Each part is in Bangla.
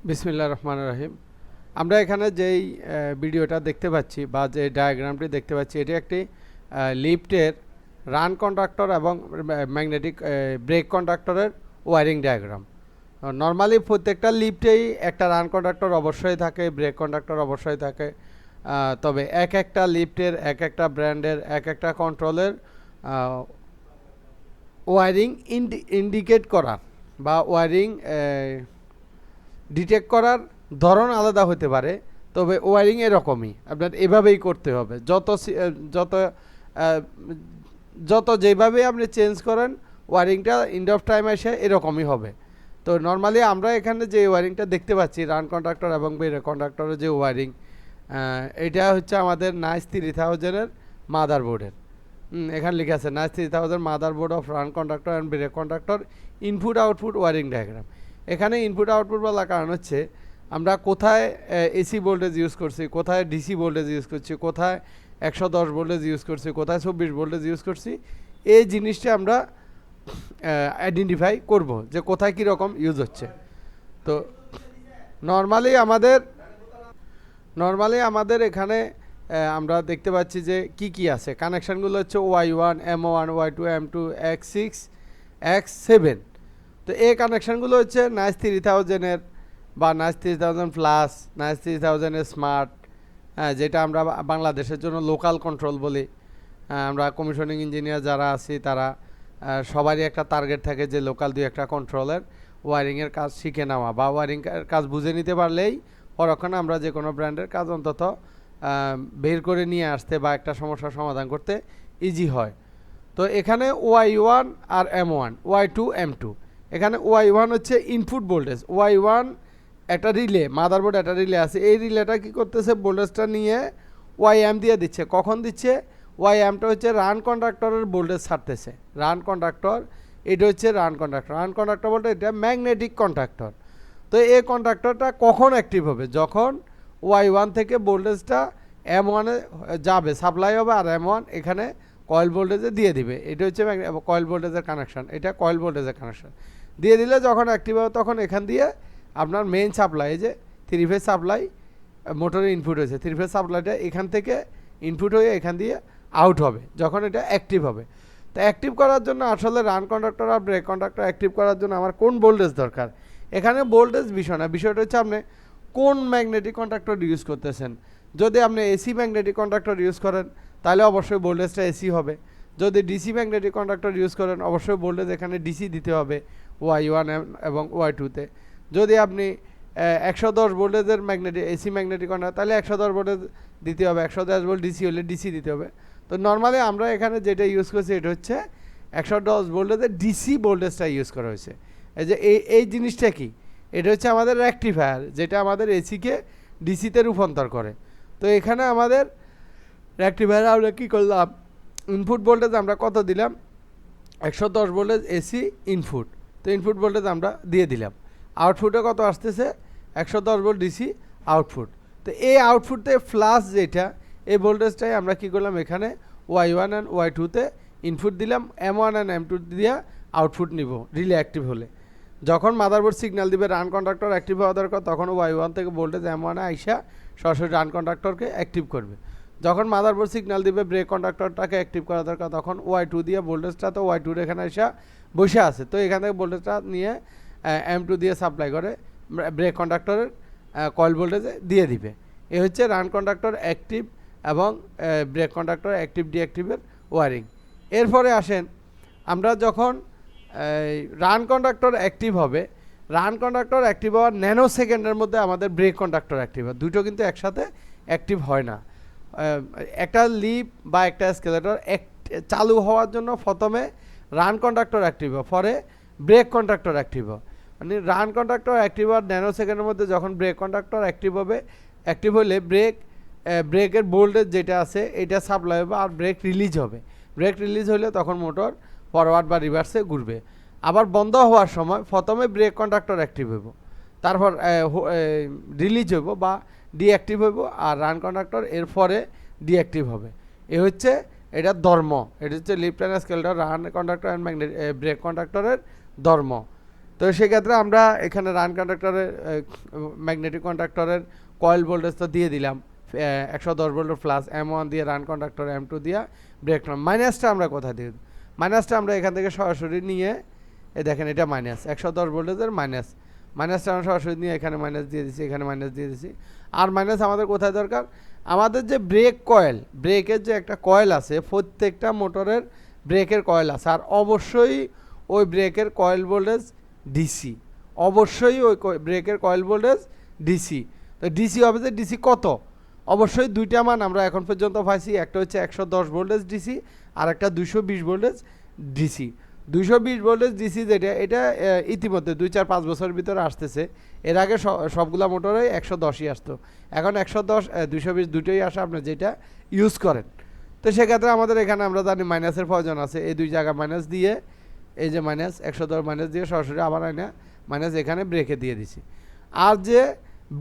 বিসমিল্লাহির রহমানির রহিম। আমরা এখানে যেই ভিডিওটা দেখতে পাচ্ছি বা যে ডায়াগ্রামটি দেখতে পাচ্ছি, এটি একটি লিফটের রান কন্ডাক্টর এবং ম্যাগনেটিক ব্রেক কন্ডাক্টরের ওয়ারিং ডায়াগ্রাম। নর্মালি প্রত্যেকটা লিফটেই একটা রান কন্ডাক্টর অবশ্যই থাকে, ব্রেক কন্ডাক্টর অবশ্যই থাকে। তবে এক একটা লিফটের, এক একটা ব্র্যান্ডের, এক একটা কন্ট্রোলের ওয়ারিং ইন্ডিকেট করার বা ওয়ারিং ডিটেক্ট করার ধরন আলাদা হতে পারে, তবে ওয়ারিং এরকমই, আপনার এভাবেই করতে হবে। যত যত যেভাবে আপনি চেঞ্জ করেন, ওয়ারিংটা এন্ড অফ টাইম এসে এরকমই হবে। তো নর্মালি আমরা এখানে যে ওয়ারিংটা দেখতে পাচ্ছি, রান কন্ডাক্টর এবং ব্রেক কন্ডাক্টরের যে ওয়ারিং, এটা হচ্ছে আমাদের নাইস 3000-এর মাদারবোর্ডের। এখানে লিখে আছে nice 3000 motherboard of run conductor and brake conductor input output wiring diagram. এখানে ইনপুট আউটপুট বলার কারণ হচ্ছে আমরা কোথায় এসি ভোল্টেজ ইউজ করছি, কোথায় ডিসি ভোল্টেজ ইউজ করছি, কোথায় 110 ভোল্টেজ ইউজ করছি, কোথায় 24 ভোল্টেজ ইউজ করছি, এই জিনিসটা আমরা আইডেন্টিফাই করব যে কোথায় কীরকম ইউজ হচ্ছে। তো নর্মালি আমাদের এখানে আমরা দেখতে পাচ্ছি যে কি আছে কানেকশানগুলো হচ্ছে Y1, M1, Y2, M2, X6, X7। তো এই কানেকশানগুলো হচ্ছে নাইস 3000-এর বা নাইস 3000 প্লাস, নাইস 3000-এর স্মার্ট, যেটা আমরা বাংলাদেশের জন্য লোকাল কন্ট্রোল বলি। আমরা কমিশনিং ইঞ্জিনিয়ার যারা আছি তারা সবারই একটা টার্গেট থাকে যে লোকাল 2-1টা কন্ট্রোলের ওয়ারিংয়ের কাজ শিখে নেওয়া বা ওয়ারিং কাজ বুঝে নিতে পারলেই পরক্ষণে আমরা যে কোনো ব্র্যান্ডের কাজ অন্তত বের করে নিয়ে আসতে বা একটা সমস্যার সমাধান করতে ইজি হয়। তো এখানে Y1 আর M1, Y2, M2। এখানে Y1 হচ্ছে ইনপুট ভোল্টেজ। Y1 একটা রিলে, মাদারবোর্ড একটা রিলে আছে, এই রিলেটা কি করতেছে, ভোল্টেজটা নিয়ে YM দিয়ে দিচ্ছে। কখন দিচ্ছে? YMটা হচ্ছে রান কন্ডাক্টরের ভোল্টেজ ছাড়তেছে। রান কন্ডাক্টর, এটা হচ্ছে রান কন্ডাক্টর। রান কন্ডাক্টর বলতে এটা ম্যাগনেটিক কন্ডাক্টর। তো এই কন্ডাক্টরটা কখন অ্যাক্টিভ হবে? যখন Y1 থেকে ভোল্টেজটা M1-এ যাবে, সাপ্লাই হবে, আর M1 এখানে কয়েল ভোল্টেজে দিয়ে দিবে। এটা হচ্ছে কয়েল ভোল্টেজের কানেকশান, এটা কয়েল ভোল্টেজের কানেকশান দিয়ে দিলে যখন অ্যাক্টিভ হবে তখন এখান দিয়ে আপনার মেইন সাপ্লাই, যে 3 ফেজ সাপ্লাই মোটরের ইনপুট হয়েছে, 3 ফেজ সাপ্লাইটা এখান থেকে ইনপুট হয়ে এখান দিয়ে আউট হবে যখন এটা অ্যাক্টিভ হবে। তো অ্যাক্টিভ করার জন্য আসলে রান কন্ডাক্টর আর ব্রেক কন্ডাক্টর অ্যাক্টিভ করার জন্য আমার কোন ভোল্টেজ দরকার? এখানে ভোল্টেজ বিষয় না, বিষয়টা হচ্ছে আপনি কোন ম্যাগনেটিক কন্ডাক্টর ইউজ করতেছেন। যদি আপনি এসি ম্যাগনেটিক কন্ডাক্টর ইউজ করেন তাহলে অবশ্যই ভোল্টেজটা এসি হবে। যদি ডিসি ম্যাগনেটিক কন্ডাক্টর ইউজ করেন অবশ্যই ভোল্টেজ এখানে ডিসি দিতে হবে Y1 এবং Y2-তে। যদি আপনি 110 ভোল্টেজের এসি ম্যাগনেটিক কন্ডাক্টর, তাহলে 110 ভোল্টেজ দিতে হবে, 110 ভোল্ট ডিসি হলে ডিসি দিতে হবে। তো নর্মালি আমরা এখানে যেটা ইউজ করছি এটা হচ্ছে 110 ভোল্টেজের ডিসি ভোল্টেজটা ইউজ করা হয়েছে। এই যে এই জিনিসটা কি, এটা হচ্ছে আমাদের রেকটিফায়ার, যেটা আমাদের এসিকে ডিসিতে রূপান্তর করে। তো এখানে আমাদের রেকটিফায়ার আমরা কী করলাম, ইনপুট ভোল্টেজ আমরা কত দিলাম, 110 ভোল্টেজ এসি ইনপুট। তো ইনপুট ভোল্টেজ আমরা দিয়ে দিলাম। আউটপুটে কত আসতেছে, 110 ভোল্ট ডিসি আউটপুট। তো এই আউটপুটে ফ্লাশ যেটা, এই ভোল্টেজটাই আমরা কী করলাম, এখানে Y1 অ্যান্ড Y2-তে ইনপুট দিলাম, M1 অ্যান্ড M2 দিয়ে আউটপুট নিব রিলে অ্যাক্টিভ হলে। যখন মাদারবোর্ড সিগন্যাল দিবে রান কন্ডাক্টর অ্যাক্টিভ হওয়া দরকার, তখন Y1 থেকে ভোল্টেজ M1-এ আইসা সরাসরি রান কন্ডাক্টরকে অ্যাক্টিভ করবে। যখন মাদারবোর্ড সিগন্যাল দিবে ব্রেক কন্ডাক্টরটাকে অ্যাক্টিভ করা দরকার, তখন Y2 দিয়ে ভোল্টেজটা, তো Y2-র এখানে এসে বসে আছে, তো এখান থেকে ভোল্টেজটা নিয়ে M2 দিয়ে সাপ্লাই করে ব্রেক কন্ডাক্টরের কয়েল ভোল্টেজে দিয়ে দিবে। এ হচ্ছে রান কন্ডাক্টর অ্যাক্টিভ এবং ব্রেক কন্ডাক্টর অ্যাক্টিভ ডিঅ্যাক্টিভের ওয়ারিং। এরপরে আসেন, আমরা যখন রান কন্ডাক্টর অ্যাক্টিভ হবে, রান কন্ডাক্টর অ্যাক্টিভ হওয়ার ন্যানো সেকেন্ডের মধ্যে আমাদের ব্রেক কন্ডাক্টর অ্যাক্টিভ হয়। দুটো কিন্তু একসাথে অ্যাক্টিভ হয় না। একটা লিপ বা একটা এসকেলেটর চালু হওয়ার জন্য প্রথমে রান কন্ডাক্টর অ্যাক্টিভ হয়, পরে ব্রেক কন্ডাক্টর অ্যাক্টিভ হয়। মানে রান কন্ডাক্টর অ্যাক্টিভ হওয়ার ন্যানো সেকেন্ডের মধ্যে যখন ব্রেক কন্ডাক্টর অ্যাক্টিভ হবে, অ্যাক্টিভ হলে ব্রেকের ভোল্টেজ যেটা আছে এটা সাপ্লাই হবে আর ব্রেক রিলিজ হবে। ব্রেক রিলিজ হলে তখন মোটর ফরওয়ার্ড বা রিভার্সে ঘুরবে। আবার বন্ধ হওয়ার সময় প্রথমে ব্রেক কন্ডাক্টর অ্যাক্টিভ হইব, তারপর রিলিজ হইব বা ডিঅ্যাক্টিভ হইব, আর রান কন্ডাক্টর এর পরে ডিঅ্যাক্টিভ হবে। এ হচ্ছে এটার ধর্ম। এটা হচ্ছে lift and escalator run conductor and brake কন্ডাক্টরের ধর্ম। তো সেক্ষেত্রে আমরা এখানে রান কন্ডাক্টরের ম্যাগনেটিক কন্ডাক্টরের কয়েল ভোল্টেজ তো দিয়ে দিলাম 110 ভোল্টের প্লাস M1 দিয়ে রান কন্ডাক্টর M2 দিয়ে ব্রেক মাইনাসটা আমরা কোথায় দিয়ে মাইনাসটা আমরা এখান থেকে সরাসরি নিয়ে দেখেন এটা মাইনাস 110 ভোল্টেজের মাইনাসটা আমরা সরাসরি নিয়ে এখানে মাইনাস দিয়ে দিচ্ছি, এখানে মাইনাস দিয়ে দিচ্ছি। আর মাইনাস আমাদের কোথায় দরকার, আমাদের যে ব্রেক কয়েল, ব্রেকের যে একটা কয়েল আছে, প্রত্যেকটা মোটরের ব্রেকের কয়েল আছে, আর অবশ্যই ওই ব্রেকের কয়েল ভোল্টেজ ডিসি, অবশ্যই ওই ব্রেকের কয়েল ভোল্টেজ ডিসি। তো ডিসি হবে যে ডিসি কত, অবশ্যই দুইটা মান আমরা এখন পর্যন্ত পাইছি, একটা হচ্ছে 110 ভোল্টেজ ডিসি আর একটা 220 ভোল্টেজ ডিসি। 220 ভোল্টেজ ডিসি যেটা, এটা ইতিমধ্যে 2-4-5 বছরের ভিতরে আসতেছে। এর আগে সবগুলা মোটরে 110ই আসতো, এখন 110 220 দুটোই আসে, আপনি যেটা ইউজ করেন। তো সেক্ষেত্রে আমাদের এখানে আমরা জানি মাইনাসের প্রয়োজন আছে, এই দুই জায়গা মাইনাস দিয়ে, এই যে মাইনাস 110 মাইনাস দিয়ে সরাসরি আবার আইনা মাইনাস এখানে ব্রেকে দিয়ে দিছি। আর যে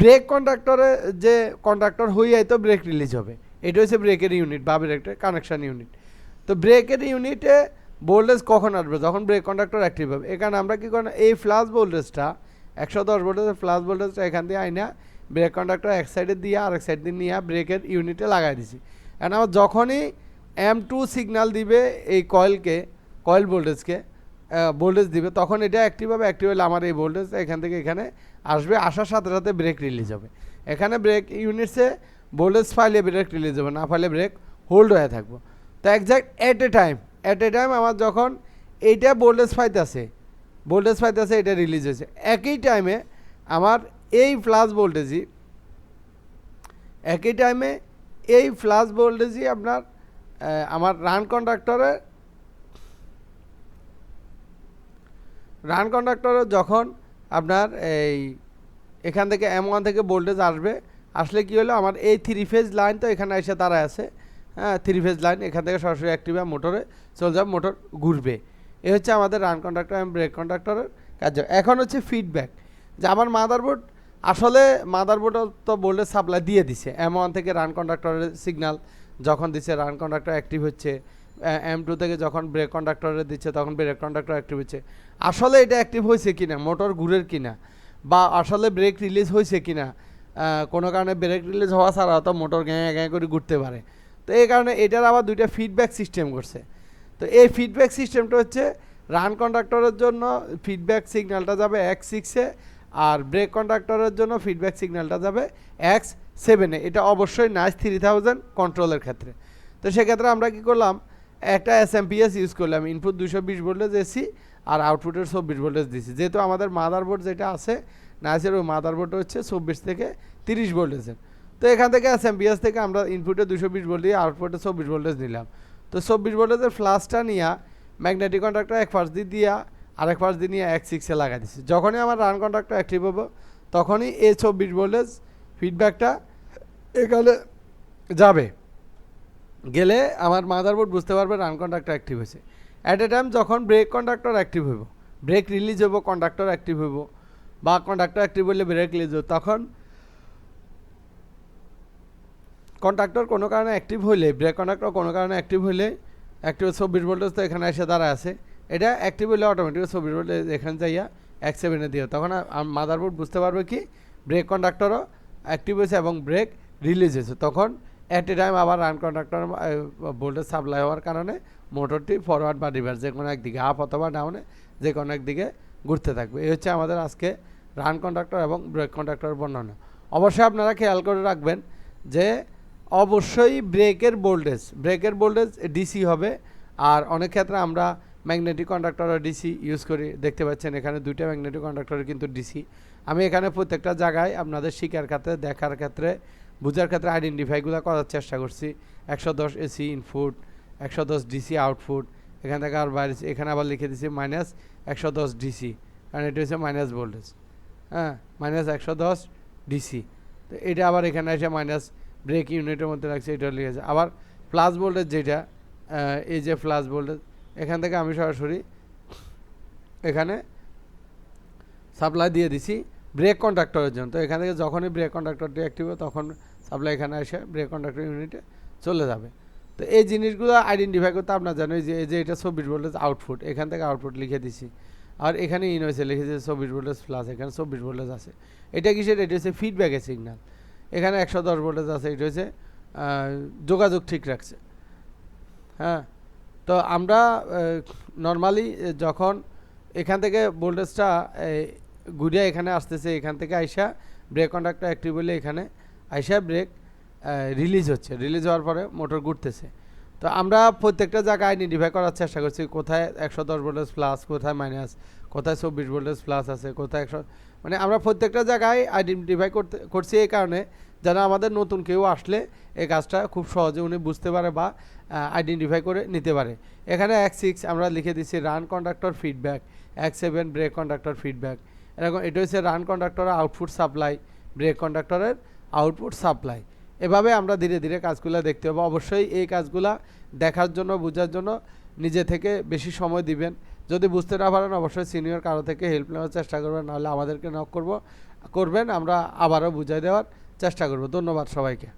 ব্রেক কন্ডাক্টরে যে কন্ডাক্টর হইয়াই তো ব্রেক রিলিজ হবে, এটা হচ্ছে ব্রেকের ইউনিট বা ব্রেকের কানেকশান ইউনিট। তো ব্রেকের ইউনিটে ভোল্টেজ কখন আসবে, যখন ব্রেক কন্ডাক্টর অ্যাক্টিভ হবে। এখানে আমরা কী করি, এই ফ্লাশ ভোল্টেজটা 110 ভোল্টেজের ফ্লাশ ভোল্টেজটা এখান দিয়ে আইনা ব্রেক কন্ডাক্টর এক সাইডে দিয়ে আর এক সাইড দিয়ে নিয়ে ব্রেকের ইউনিটে লাগাই দিছি। কারণ আমার যখনই M2 সিগন্যাল দিবে এই কয়েল ভোল্টেজকে ভোল্টেজ দিবে, তখন এটা অ্যাক্টিভ হবে। অ্যাক্টিভ হলে আমার এই ভোল্টেজ এখান থেকে এখানে আসবে, আসার সাথে সাথে ব্রেক রিলিজ হবে। এখানে ব্রেক ইউনিটসে ভোল্টেজ ফাইলে ব্রেক রিলিজ হবে, না ফাইলে ব্রেক হোল্ড হয়ে থাকবো। তো এক্স্যাক্ট এট এ টাইম আমার যখন এইটা ভোল্টেজ পাইতেছে এটা রিলিজ হয়েছে, একই টাইমে আমার এই ফ্লাশ ভোল্টেজই আপনার আমার রান কন্ডাক্টরে যখন আপনার এই এখান থেকে M1 থেকে ভোল্টেজ আসলে কি হলো, আমার এই 3 ফেজ লাইন তো এখানে এসে দাঁড়ায় আছে, হ্যাঁ 3 ফেজ লাইন এখান থেকে সরাসরি অ্যাক্টিভ হয়ে মোটরে চলে যাবে, মোটর ঘুরবে। এ হচ্ছে আমাদের রান কন্ডাক্টর এবং ব্রেক কন্ডাক্টরের কাজ। এখন হচ্ছে ফিডব্যাক, যে আমার মাদারবোর্ড তো ভোল্টেজ সাপ্লাই দিয়ে দিছে, M1 থেকে রান কন্ডাক্টরের সিগন্যাল যখন দিচ্ছে রান কন্ডাক্টর অ্যাক্টিভ হচ্ছে, M2 থেকে যখন ব্রেক কন্ডাক্টরে দিচ্ছে তখন ব্রেক কন্ডাক্টর অ্যাক্টিভ হচ্ছে। আসলে এটা অ্যাক্টিভ হয়েছে কিনা, মোটর ঘুরের কিনা, বা আসলে ব্রেক রিলিজ হয়েছে কিনা, কোনো কারণে ব্রেক রিলিজ হওয়া ছাড়া তো মোটর গ্যাঁ করে ঘুরতে পারে। তো এই কারণে এটার আবার দুইটা ফিডব্যাক সিস্টেম করছে। তো এই ফিডব্যাক সিস্টেমটা হচ্ছে রান কন্ডাক্টরের জন্য ফিডব্যাক সিগন্যালটা যাবে X6-এ, আর ব্রেক কন্ডাক্টরের জন্য ফিডব্যাক সিগন্যালটা যাবে X7-এ। এটা অবশ্যই নাইস 3000 কন্ট্রোলের ক্ষেত্রে। তো সেক্ষেত্রে আমরা কি করলাম, একটা SMPS ইউজ করলাম, ইনপুট 220 ভোল্টেজ এসি আর আউটপুটের 24 ভোল্টেজ দিছি। যেহেতু আমাদের মাদারবোর্ড যেটা আছে নাইসের, ওই মাদারবোর্ডটা হচ্ছে 24 থেকে 30 ভোল্টেজের। তো এখান থেকে SMPS থেকে আমরা ইনপুটে 220 ভোল্ট দিয়ে আউটপুটে 24 ভোল্টেজ নিলাম। তো 24 ভোল্টেজের ফ্লাশটা নিয়ে ম্যাগনেটিক কন্ডাক্টর এক পাশ দিয়ে আরেক পাশ দিয়ে নিয়ে X6-এ লাগাই দিচ্ছি। যখনই আমার রান কন্ডাক্টর অ্যাক্টিভ হবে তখনই এই 24 ভোল্টেজ ফিডব্যাকটা এখানে যাবে, গেলে আমার মাদারবোর্ড বুঝতে পারবে রান কন্ডাক্টর অ্যাক্টিভ হয়েছে। অ্যাট এ টাইম যখন ব্রেক কন্ডাক্টর অ্যাক্টিভ হইব, ব্রেক রিলিজ হইব, কন্ডাক্টর অ্যাক্টিভ হইব, বা কন্ডাক্টর অ্যাক্টিভ হইলে ব্রেক রিলিজ হইব, তখন কন্ডাক্টর কোনো কারণে অ্যাক্টিভ হইলে, ব্রেক কন্ডাক্টর কোনো কারণে অ্যাক্টিভ হইলে, অ্যাক্টিভ 24 ভোল্টেজ তো এখানে এসে দাঁড়ায় আছে, এটা অ্যাক্টিভ হইলে অটোমেটিক 24 ভোল্টেজ এখানে যাইয়া X7-এ দিয়ে, তখন মাদারবোর্ড বুঝতে পারবে কি ব্রেক কন্ডাক্টরও অ্যাক্টিভ হয়েছে এবং ব্রেক রিলিজ হয়েছে। তখন অ্যাট এ টাইম আবার রান কন্ডাক্টর ভোল্টেজ সাপ্লাই হওয়ার কারণে মোটরটি ফরওয়ার্ড বা রিভার্স যে কোনো একদিকে, আপ অথবা ডাউনে যে কোনো একদিকে ঘুরতে থাকবে। এই হচ্ছে আমাদের আজকে রান কন্ডাক্টর এবং ব্রেক কন্ডাক্টর বর্ণনা। অবশ্যই আপনারা খেয়াল করে রাখবেন যে অবশ্যই ব্রেকের ভোল্টেজ ডিসি হবে। আর অনেক ক্ষেত্রে আমরা ম্যাগনেটিক কন্ডাক্টর ডিসি ইউজ করি, দেখতে পাচ্ছেন এখানে দুইটা ম্যাগনেটিক কন্ডাক্টর কিন্তু ডিসি। আমি এখানে প্রত্যেকটা জায়গায় আপনাদের শিকার ক্ষেত্রে, দেখার ক্ষেত্রে, বোঝার ক্ষেত্রে আইডেন্টিফাইগুলো করার চেষ্টা করছি। 110 এসি ইনপুট, 110 ডিসি আউটপুট, এখান থেকে আর বাইরে এখানে আবার লিখে দিচ্ছি -110 ডিসি, কারণ এটা হচ্ছে মাইনাস ভোল্টেজ, হ্যাঁ -110 ডিসি। তো এটা আবার এখানে এসে মাইনাস ব্রেক ইউনিটের মধ্যে রাখছে, এটা লিখেছে। আবার প্লাস ভোল্টেজ যেটা, এই যে প্লাস ভোল্টেজ, এখান থেকে আমি সরাসরি এখানে সাপ্লাই দিয়ে দিছি ব্রেক কন্ডাক্টরের জন্য। তো এখান থেকে যখনই ব্রেক কন্ডাক্টরটি অ্যাক্টিভ হবে তখন সাপ্লাই এখানে এসে ব্রেক কন্ডাক্টর ইউনিটে চলে যাবে। তো এই জিনিসগুলো আইডেন্টিফাই করতে আপনার জানেন যে এটা 24 ভোল্টেজ আউটপুট, এখান থেকে আউটপুট লিখে দিছি। আর এখানে ইন হয়েছে লিখেছে 24 ভোল্টেজ প্লাস, এখানে 24 ভোল্টেজ আছে। এটা কিসের? এটা হচ্ছে ফিডব্যাকের সিগন্যাল। এখানে 110 ভোল্টেজ আছে, এটা হচ্ছে যোগাযোগ ঠিক রাখছে। হ্যাঁ, তো আমরা নর্মালি যখন এখান থেকে ভোল্টেজটা ঘুরে এখানে আসতেছে, এখান থেকে আইসা ব্রেক কন্ডাক্টর অ্যাক্টিভ হলে এখানে আইসা ব্রেক রিলিজ হচ্ছে, রিলিজ হওয়ার পরে মোটর ঘুরতেছে। তো আমরা প্রত্যেকটা জায়গায় আইডেন্টিফাই করার চেষ্টা করছি কোথায় 110 ভোল্টেজ প্লাস, কোথায় মাইনাস, কোথায় 24 ভোল্টেজ প্লাস আছে, কোথায় 100, মানে আমরা প্রত্যেকটা জায়গায় আইডেন্টিফাই করছি এই কারণে যেন আমাদের নতুন কেউ আসলে এই কাজটা খুব সহজে উনি বুঝতে পারে বা আইডেন্টিফাই করে নিতে পারে। এখানে X6 আমরা লিখে দিচ্ছি run conductor feedback, X7 brake conductor feedback. এরকম এটা হচ্ছে রান কন্ডাক্টরের আউটপুট সাপ্লাই, ব্রেক কন্ডাক্টরের আউটপুট সাপ্লাই। এভাবে আমরা ধীরে ধীরে কাজগুলো দেখতে হবে। অবশ্যই এই কাজগুলা দেখার জন্য, বোঝার জন্য নিজে থেকে বেশি সময় দিবেন। যদি বুঝতে না পারেন অবশ্যই সিনিয়র কারো থেকে হেল্প নেওয়ার চেষ্টা করবেন, নাহলে আমাদেরকে নক করবেন, আমরা আবারও বুঝিয়ে দেওয়ার চেষ্টা করব। ধন্যবাদ সবাইকে।